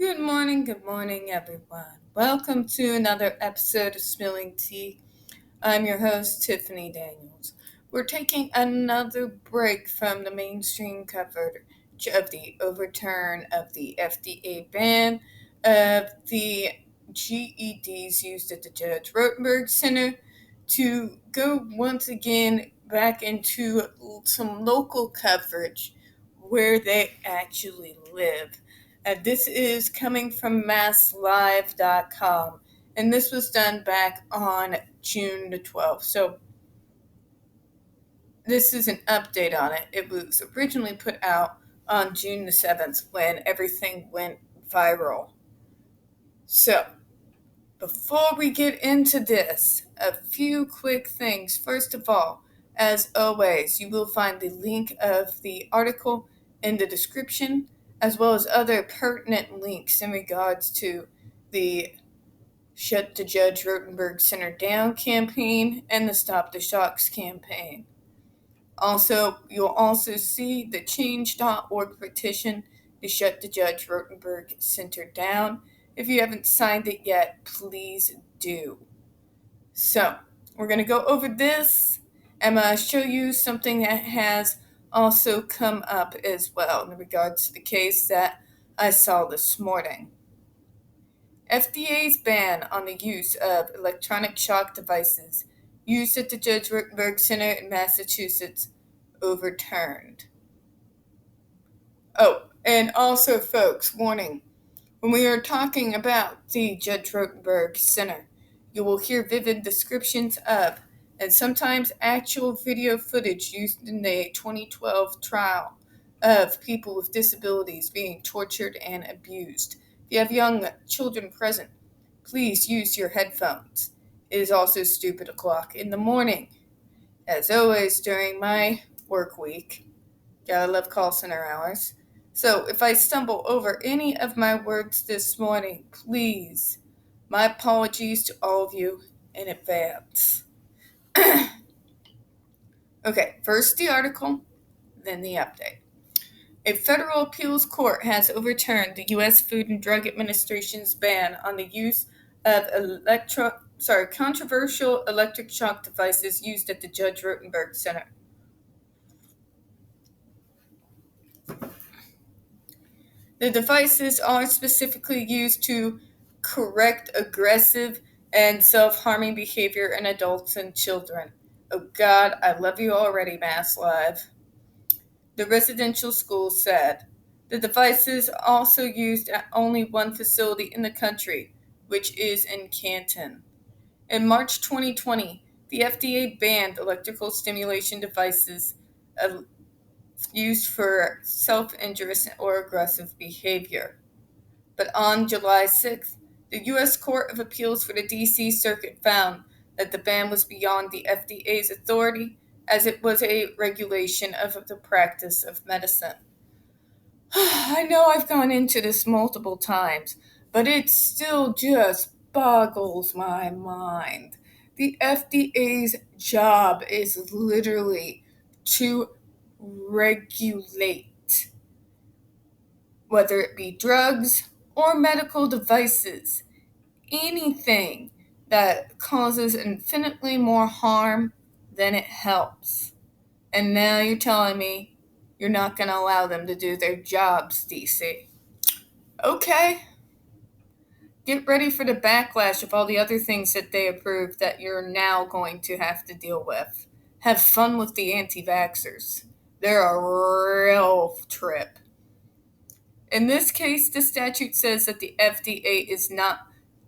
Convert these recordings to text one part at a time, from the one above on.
Good morning, everyone. Welcome to another episode of Spilling Tea. I'm your host, Tiffany Daniels. We're taking another break from the mainstream coverage of the overturn of the FDA ban of the GEDs used at the Judge Rotenberg Center to go once again back into some local coverage where they actually live. This is coming from MassLive.com, and this was done back on June the 12th. So this is an update on it. It was originally put out on June the 7th when everything went viral. So before we get into this, a few quick things. First of all, as always, you will find the link of the article in the description, as well as other pertinent links in regards to the Shut the Judge Rotenberg Center Down campaign and the Stop the Shocks campaign. Also, you'll also see the change.org petition to shut the Judge Rotenberg Center down. If you haven't signed it yet, please do. So, we're going to go over this. I'm going to show you something that has also come up as well in regards to the case that I saw this morning. FDA's ban on the use of electronic shock devices used at the Judge Rotenberg Center in Massachusetts overturned. Oh, and also, folks, warning. When we are talking about the Judge Rotenberg Center, you will hear vivid descriptions of, and sometimes actual video footage used in the 2012 trial of people with disabilities being tortured and abused. If you have young children present, please use your headphones. It is also stupid o'clock in the morning. As always, during my work week, gotta love call center hours. So if I stumble over any of my words this morning, please, my apologies to all of you in advance. Okay, first the article, then the update. A federal appeals court has overturned the U.S. Food and Drug Administration's ban on the use of controversial electric shock devices used at the Judge Rotenberg Center. The devices are specifically used to correct aggressive and self-harming behavior in adults and children. Oh God, I love you already, MassLive. The residential school said. The devices are also used at only one facility in the country, which is in Canton. In March 2020, the FDA banned electrical stimulation devices used for self-injurious or aggressive behavior. But on July 6th, the U.S. Court of Appeals for the D.C. Circuit found that the ban was beyond the FDA's authority as it was a regulation of the practice of medicine. I know I've gone into this multiple times, but it still just boggles my mind. The FDA's job is literally to regulate, whether it be drugs or medical devices, anything that causes infinitely more harm than it helps. And now you're telling me you're not going to allow them to do their jobs, DC. Okay. Get ready for the backlash of all the other things that they approved that you're now going to have to deal with. Have fun with the anti-vaxxers. They're a real trip. In this case, the statute says that the FDA is not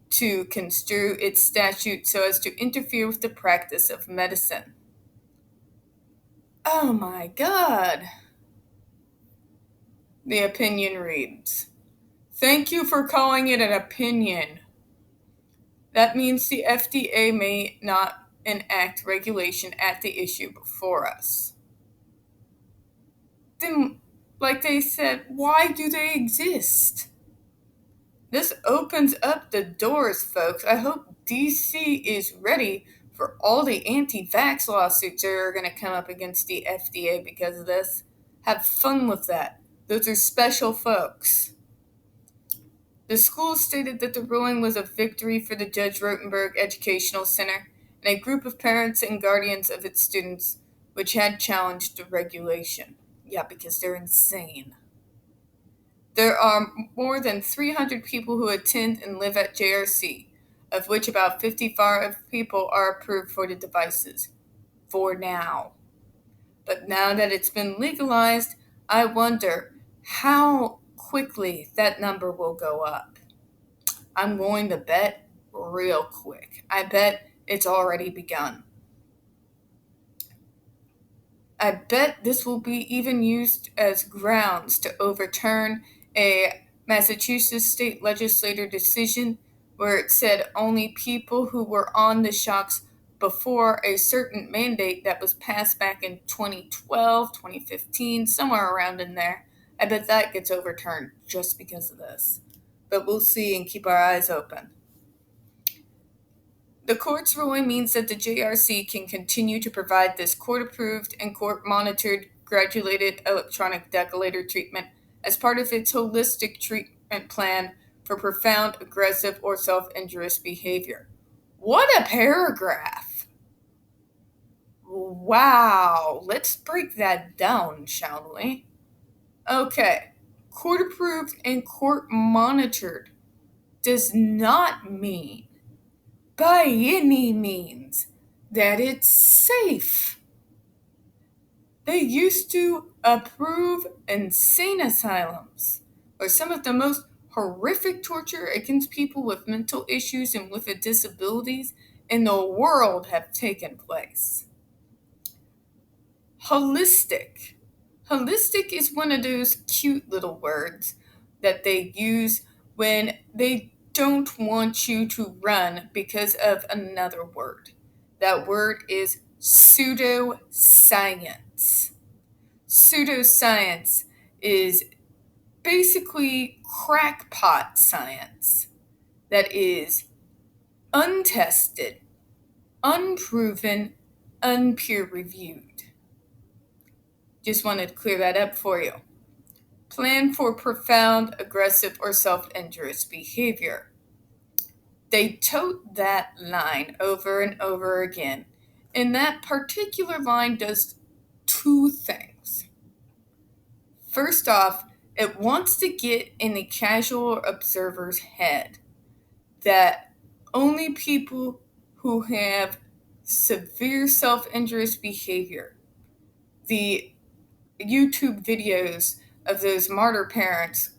to construe its statute so as to interfere with the practice of medicine. Oh my God. The opinion reads, "Thank you for calling it an opinion. That means the FDA may not enact regulation at the issue before us." Then, like they said, why do they exist? This opens up the doors, folks. I hope DC is ready for all the anti-vax lawsuits that are going to come up against the FDA because of this. Have fun with that. Those are special folks. The school stated that the ruling was a victory for the Judge Rotenberg Educational Center and a group of parents and guardians of its students which had challenged the regulation. Yeah, because they're insane. There are more than 300 people who attend and live at JRC, of which about 55 people are approved for the devices. For now. But now that it's been legalized, I wonder how quickly that number will go up. I'm going to bet real quick. I bet it's already begun. I bet this will be even used as grounds to overturn a Massachusetts state legislature decision where it said only people who were on the shocks before a certain mandate that was passed back in 2012, 2015, somewhere around in there. I bet that gets overturned just because of this. But we'll see and keep our eyes open. The court's ruling means that the JRC can continue to provide this court-approved and court-monitored graduated electronic decollator treatment as part of its holistic treatment plan for profound, aggressive, or self-injurious behavior. What a paragraph! Wow, let's break that down, shall we? Okay, court-approved and court-monitored does not mean by any means that it's safe. They used to approve insane asylums, where some of the most horrific torture against people with mental issues and with disabilities in the world have taken place. Holistic. Holistic is one of those cute little words that they use when they don't want you to run because of another word. That word is pseudoscience. Pseudoscience is basically crackpot science that is untested, unproven, unpeer reviewed. Just wanted to clear that up for you. Plan for profound, aggressive, or self-injurious behavior. They tote that line over and over again, and that particular line does two things. First off, it wants to get in the casual observer's head that only people who have severe self-injurious behavior, the YouTube videos of those martyr parents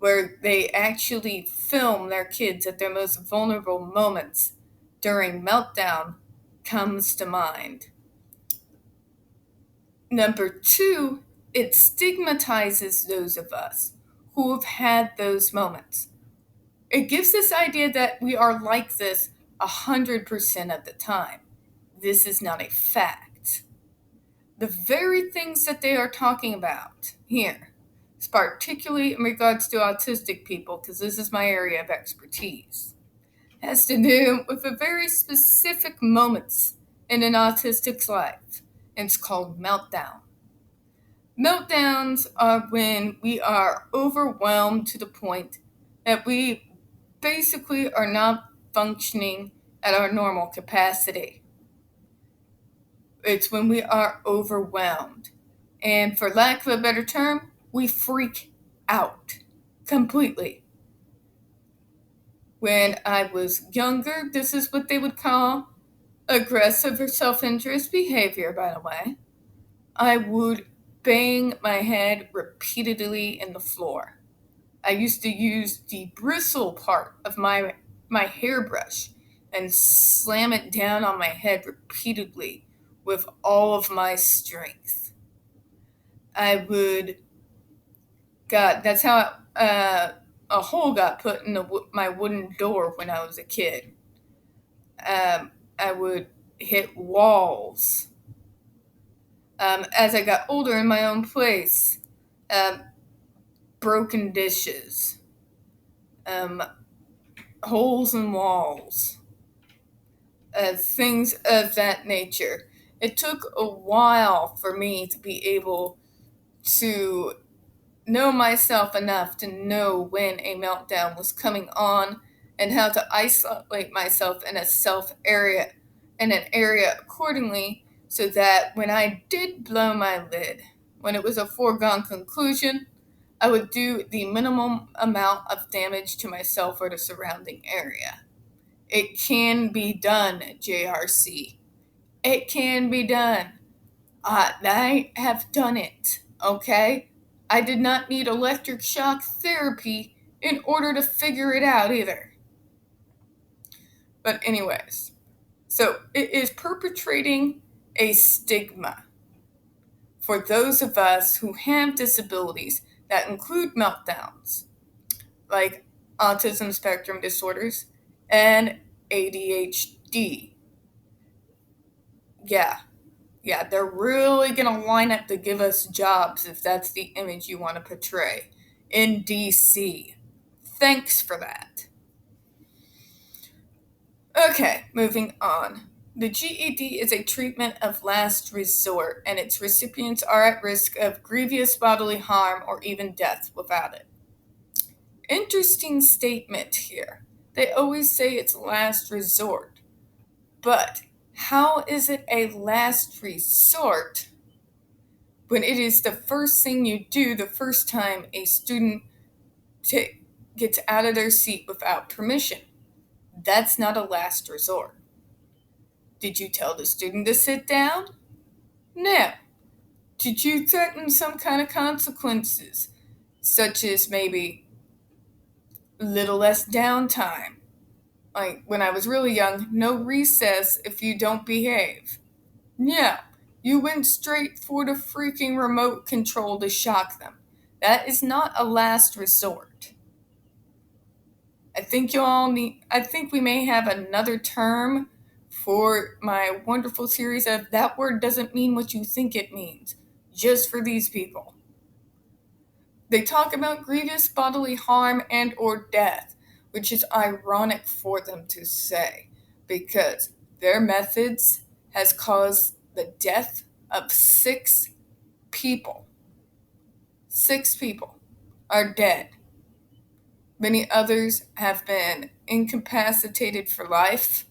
where they actually film their kids at their most vulnerable moments during meltdown comes to mind. Number two, it stigmatizes those of us who have had those moments. It gives this idea that we are like this 100% of the time. This is not a fact. The very things that they are talking about here, particularly in regards to autistic people, because this is my area of expertise, has to do with the very specific moments in an autistic's life, and it's called meltdown. Meltdowns are when we are overwhelmed to the point that we basically are not functioning at our normal capacity. It's when we are overwhelmed. And for lack of a better term, we freak out completely. When I was younger, this is what they would call aggressive or self-injurious behavior, by the way. I would bang my head repeatedly in the floor. I used to use the bristle part of my hairbrush and slam it down on my head repeatedly with all of my strength. I would, God, that's how a hole got put in my wooden door when I was a kid. I would hit walls. As I got older in my own place, broken dishes, holes in walls, things of that nature. It took a while for me to be able to know myself enough to know when a meltdown was coming on and how to isolate myself in a in an area accordingly so that when I did blow my lid, when it was a foregone conclusion, I would do the minimum amount of damage to myself or the surrounding area. It can be done, JRC. It can be done. I have done it, okay? I did not need electric shock therapy in order to figure it out either. But, anyways, so it is perpetrating a stigma for those of us who have disabilities that include meltdowns, like autism spectrum disorders and ADHD. Yeah, yeah, they're really going to line up to give us jobs if that's the image you want to portray in DC. Thanks for that. Okay, moving on. The GED is a treatment of last resort, and its recipients are at risk of grievous bodily harm or even death without it. Interesting statement here. They always say it's last resort, but how is it a last resort when it is the first thing you do the first time a student gets out of their seat without permission? That's not a last resort. Did you tell the student to sit down? No. Did you threaten some kind of consequences, such as maybe a little less downtime? Like when I was really young, no recess if you don't behave. Yeah, you went straight for the freaking remote control to shock them. That is not a last resort. I think we may have another term for my wonderful series of that word doesn't mean what you think it means, just for these people. They talk about grievous bodily harm and or death, which is ironic for them to say, because their methods has caused the death of 6 people. 6 people are dead. Many others have been incapacitated for life.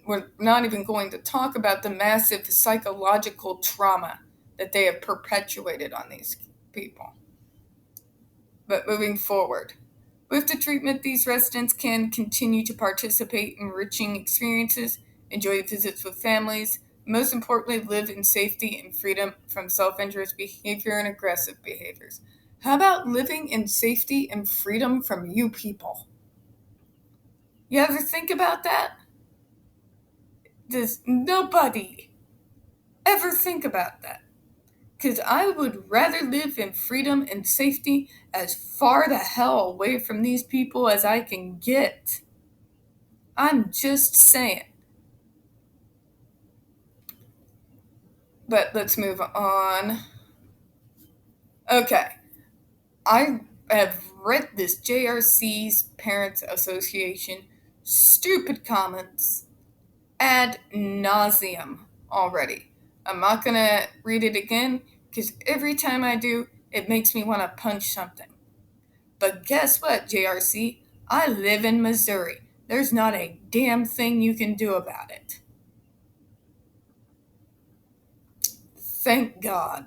We're not even going to talk about the massive psychological trauma that they have perpetuated on these people. But moving forward, with the treatment, these residents can continue to participate in enriching experiences, enjoy visits with families, and most importantly, live in safety and freedom from self-injurious behavior and aggressive behaviors. How about living in safety and freedom from you people? You ever think about that? Does nobody ever think about that? Because I would rather live in freedom and safety as far the hell away from these people as I can get. I'm just saying. But let's move on. Okay. I have read this JRC's Parents Association stupid comments ad nauseum already. I'm not going to read it again because every time I do, it makes me want to punch something. But guess what, JRC? I live in Missouri. There's not a damn thing you can do about it. Thank God.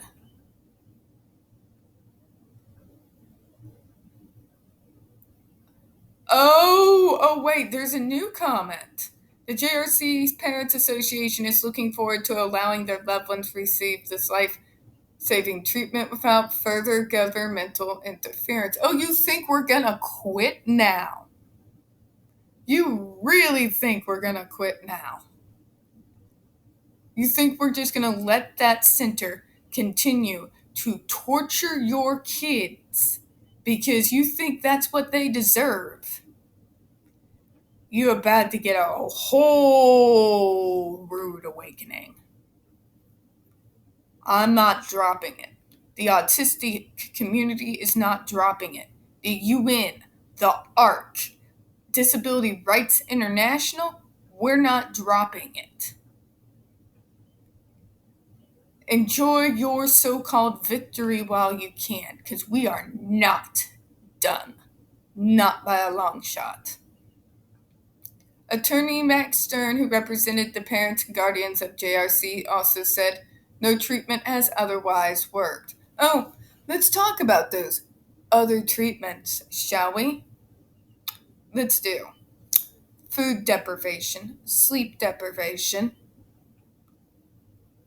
Oh, wait, there's a new comment. The JRC's Parents Association is looking forward to allowing their loved ones to receive this life-saving treatment without further governmental interference. Oh, you think we're gonna quit now? You really think we're gonna quit now? You think we're just gonna let that center continue to torture your kids because you think that's what they deserve? You are about to get a whole rude awakening. I'm not dropping it. The autistic community is not dropping it. The UN, the ARC, Disability Rights International, we're not dropping it. Enjoy your so-called victory while you can, because we are not done. Not by a long shot. Attorney Max Stern, who represented the parents and guardians of JRC, also said, "No treatment has otherwise worked." Oh, let's talk about those other treatments, shall we? Let's do food deprivation, sleep deprivation,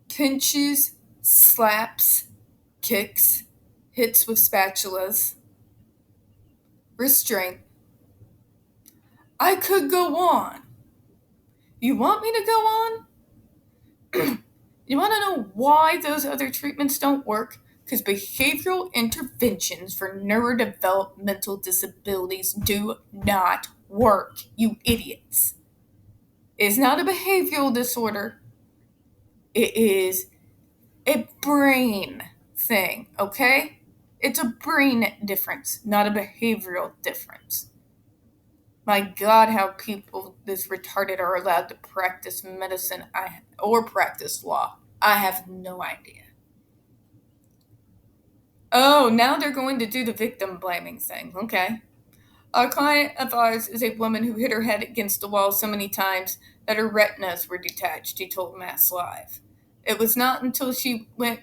pinches, slaps, kicks, hits with spatulas, restraint. I could go on. You want me to go on? You want to know why those other treatments don't work? Because behavioral interventions for neurodevelopmental disabilities do not work, you idiots. It's not a behavioral disorder. It is a brain thing, okay? It's a brain difference, not a behavioral difference. My God, how people this retarded are allowed to practice medicine or practice law. I have no idea. Oh, now they're going to do the victim blaming thing. Okay. A client of ours is a woman who hit her head against the wall so many times that her retinas were detached, he told MassLive. It was not until she went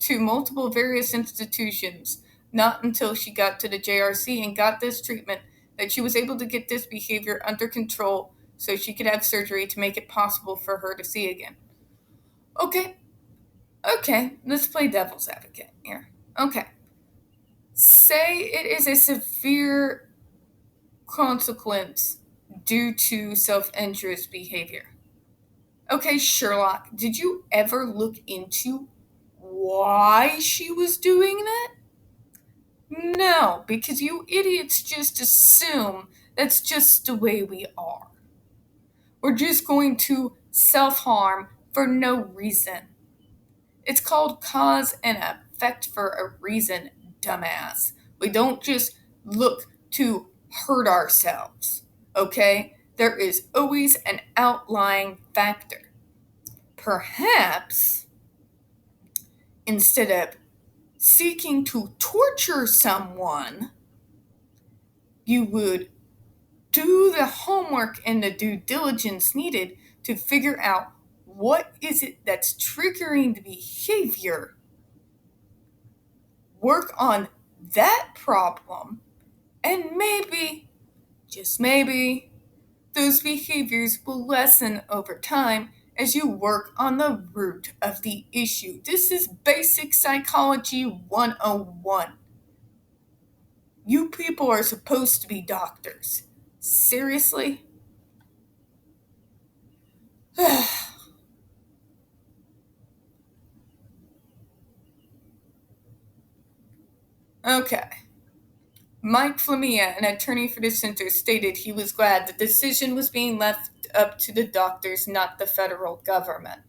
to multiple various institutions, not until she got to the JRC and got this treatment, that she was able to get this behavior under control so she could have surgery to make it possible for her to see again. Okay, let's play devil's advocate here. Okay. Say it is a severe consequence due to self-injurious behavior. Okay, Sherlock, did you ever look into why she was doing that? No, because you idiots just assume that's just the way we are. We're just going to self-harm for no reason. It's called cause and effect for a reason, dumbass. We don't just look to hurt ourselves, okay? There is always an outlying factor. Perhaps, instead of seeking to torture someone, you would do the homework and the due diligence needed to figure out what is it that's triggering the behavior, work on that problem, and maybe, just maybe, those behaviors will lessen over time as you work on the root of the issue. This is basic psychology 101. You people are supposed to be doctors. Seriously? Okay. Mike Flamia, an attorney for the center, stated he was glad the decision was being left up to the doctors, not the federal government.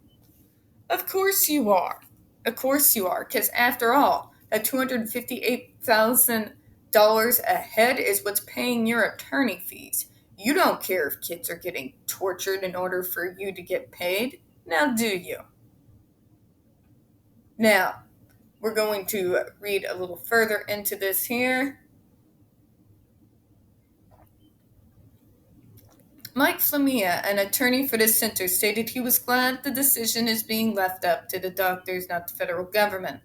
Of course you are. Of course you are, because after all, that $258,000 a head is what's paying your attorney fees. You don't care if kids are getting tortured in order for you to get paid, now do you? Now, we're going to read a little further into this here. Mike Flamia, an attorney for the center, stated he was glad the decision is being left up to the doctors, not the federal government.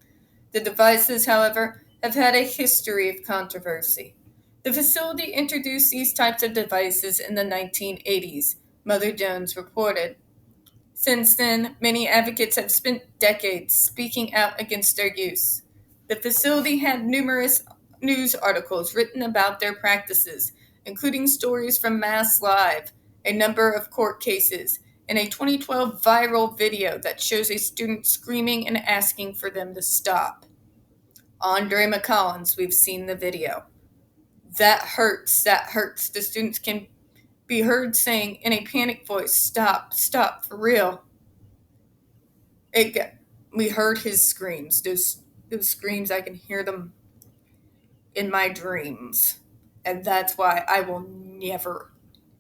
The devices, however, have had a history of controversy. The facility introduced these types of devices in the 1980s, Mother Jones reported. Since then, many advocates have spent decades speaking out against their use. The facility had numerous news articles written about their practices, including stories from MassLive, a number of court cases, and a 2012 viral video that shows a student screaming and asking for them to stop. Andre McCollins, we've seen the video. That hurts. The students can be heard saying in a panic voice, "Stop, stop, for real." We heard his screams. Those screams, I can hear them in my dreams. And that's why I will never,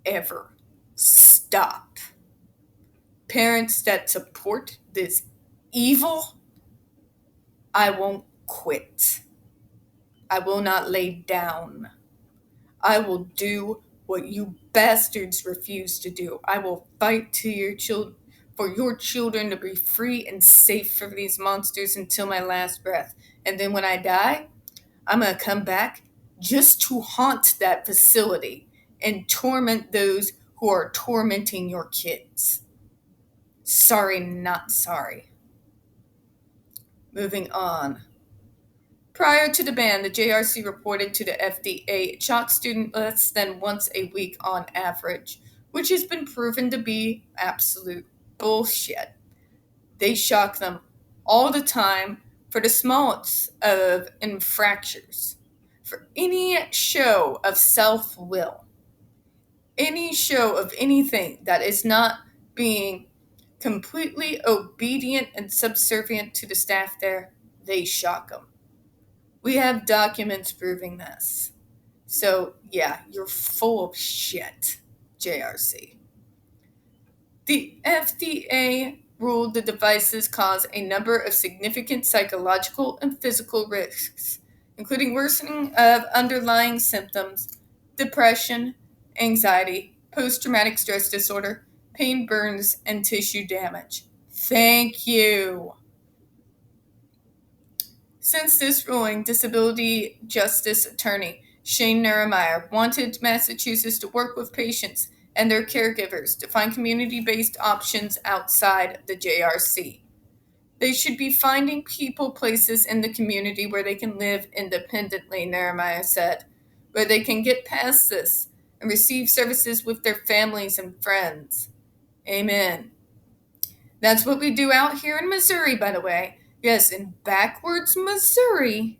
ever stop. Parents that support this evil I won't quit. I will not lay down. I will do what you bastards refuse to do. I will fight to your for your children to be free and safe from these monsters until my last breath. And then when I die, I'm going to come back just to haunt that facility and torment those who are tormenting your kids. Sorry, not sorry. Moving on. Prior to the ban, the JRC reported to the FDA it shocks students less than once a week on average, which has been proven to be absolute bullshit. They shock them all the time for the smallest of infractions, for any show of self will, any show of anything that is not being completely obedient and subservient to the staff there, they shock them. We have documents proving this. So, yeah, you're full of shit, JRC. The FDA ruled the devices cause a number of significant psychological and physical risks, including worsening of underlying symptoms, depression, anxiety, post traumatic stress disorder, pain, burns, and tissue damage. Thank you. Since this ruling, disability justice attorney Shane Neumeyer wanted Massachusetts to work with patients and their caregivers to find community-based options outside the JRC. They should be finding people places in the community where they can live independently, Neumeyer said, where they can get past this and receive services with their families and friends. Amen. That's what we do out here in Missouri, by the way. Yes, in backwards Missouri.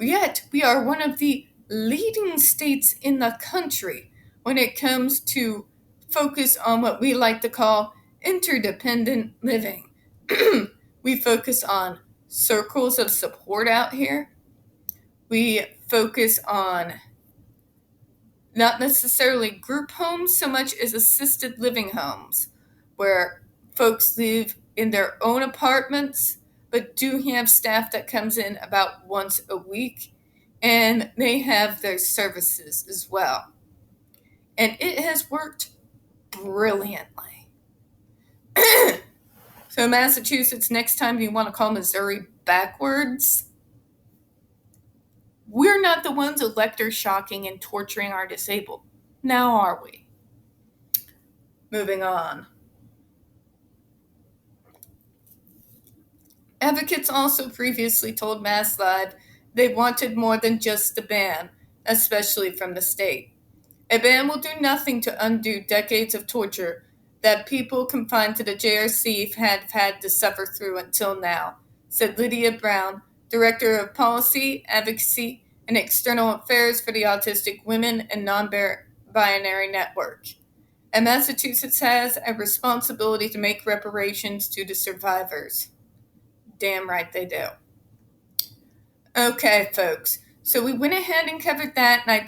Yet, we are one of the leading states in the country when it comes to focus on what we like to call interdependent living. We focus on circles of support out here. We focus on not necessarily group homes so much as assisted living homes, where folks live in their own apartments but do have staff that comes in about once a week, and they have their services as well. And it has worked brilliantly. So, Massachusetts, next time you want to call Missouri backwards, we're not the ones electroshocking and torturing our disabled. Now are we? Moving on. Advocates also previously told MassLive they wanted more than just a ban, especially from the state. A ban will do nothing to undo decades of torture that people confined to the JRC have had to suffer through until now, said Lydia Brown, Director of Policy, Advocacy, and External Affairs for the Autistic Women and Non-Binary Network. And Massachusetts has a responsibility to make reparations to the survivors. Damn right they do. Okay, folks. So we went ahead and covered that, and I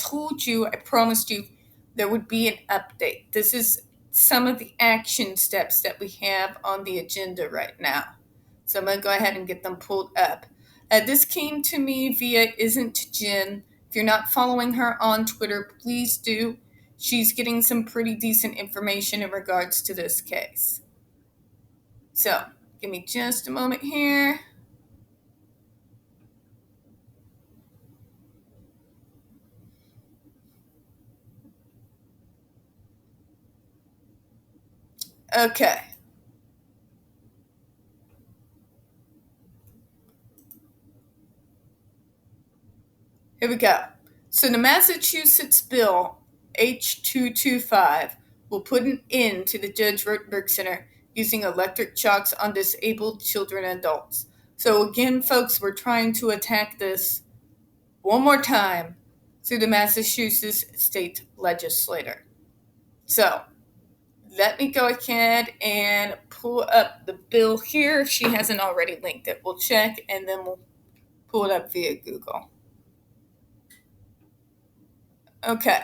promised you there would be an update. This is some of the action steps that we have on the agenda right now. So I'm going to go ahead and get them pulled up. This came to me via Isn't Jen. If you're not following her on Twitter, please do. She's getting some pretty decent information in regards to this case. So, give me just a moment here. Okay. Here we go. So the Massachusetts bill H225 will put an end to the Judge Rotenberg Center using electric shocks on disabled children and adults. So again, folks, we're trying to attack this one more time through the Massachusetts state legislature. So let me go ahead and pull up the bill here. If she hasn't already linked it, we'll check and then we'll pull it up via Google. Okay.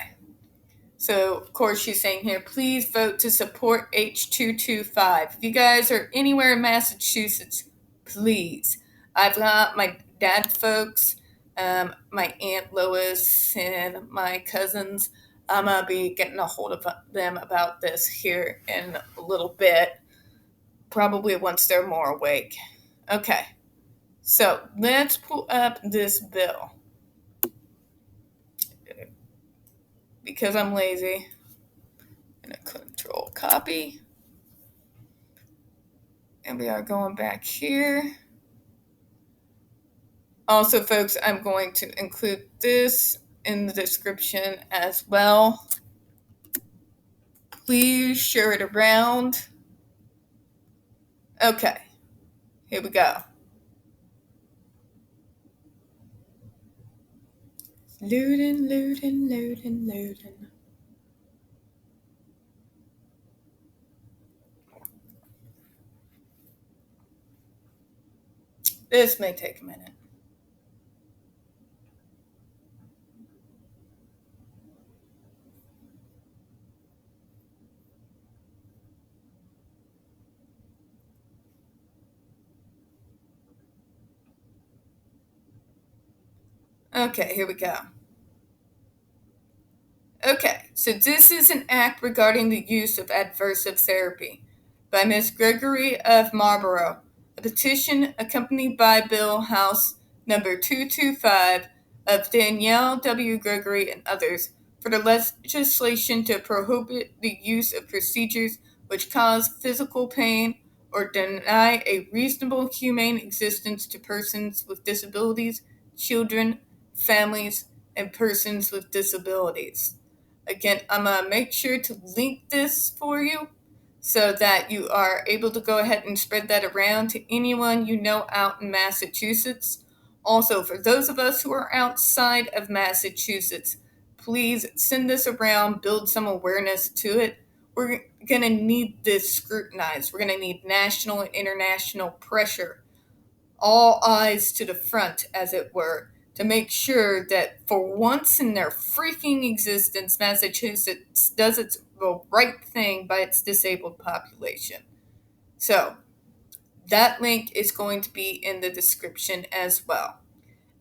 So, of course, she's saying here, please vote to support H225. If you guys are anywhere in Massachusetts, please. I've got my dad folks, my Aunt Lois, and my cousins. I'm going to be getting a hold of them about this here in a little bit, probably once they're more awake. Okay, so let's pull up this bill because I'm lazy. I'm going to control copy. And we are going back here. Also, folks, I'm going to include this in the description as well. Please share it around. Okay, here we go. Loading, loading, loading, loading. This may take a minute. Okay, here we go. Okay, so this is an act regarding the use of adversive therapy by Ms. Gregory of Marlborough, a petition accompanied by Bill House number 225 of Danielle W. Gregory and others for the legislation to prohibit the use of procedures which cause physical pain or deny a reasonable humane existence to persons with disabilities, children, families, and persons with disabilities. Again, I'm going to make sure to link this for you so that you are able to go ahead and spread that around to anyone you know out in Massachusetts. Also, for those of us who are outside of Massachusetts, please send this around, build some awareness to it. We're going to need this scrutinized. We're going to need national and international pressure, all eyes to the front, as it were, to make sure that for once in their freaking existence, Massachusetts does the right thing by its disabled population. So, that link is going to be in the description as well.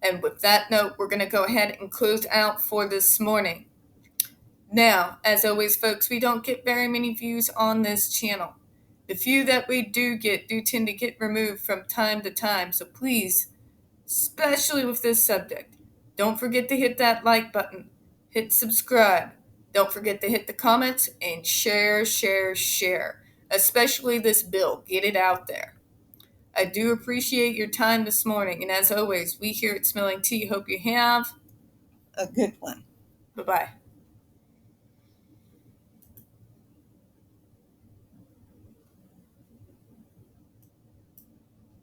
And with that note, we're going to go ahead and close out for this morning. Now, as always, folks, we don't get very many views on this channel. The few that we do get do tend to get removed from time to time, so please, especially with this subject, don't forget to hit that like button, hit subscribe, don't forget to hit the comments, and share, share, share, especially this bill. Get it out there. I do appreciate your time this morning, and as always, we here at Smelling Tea hope you have a good one. Bye-bye.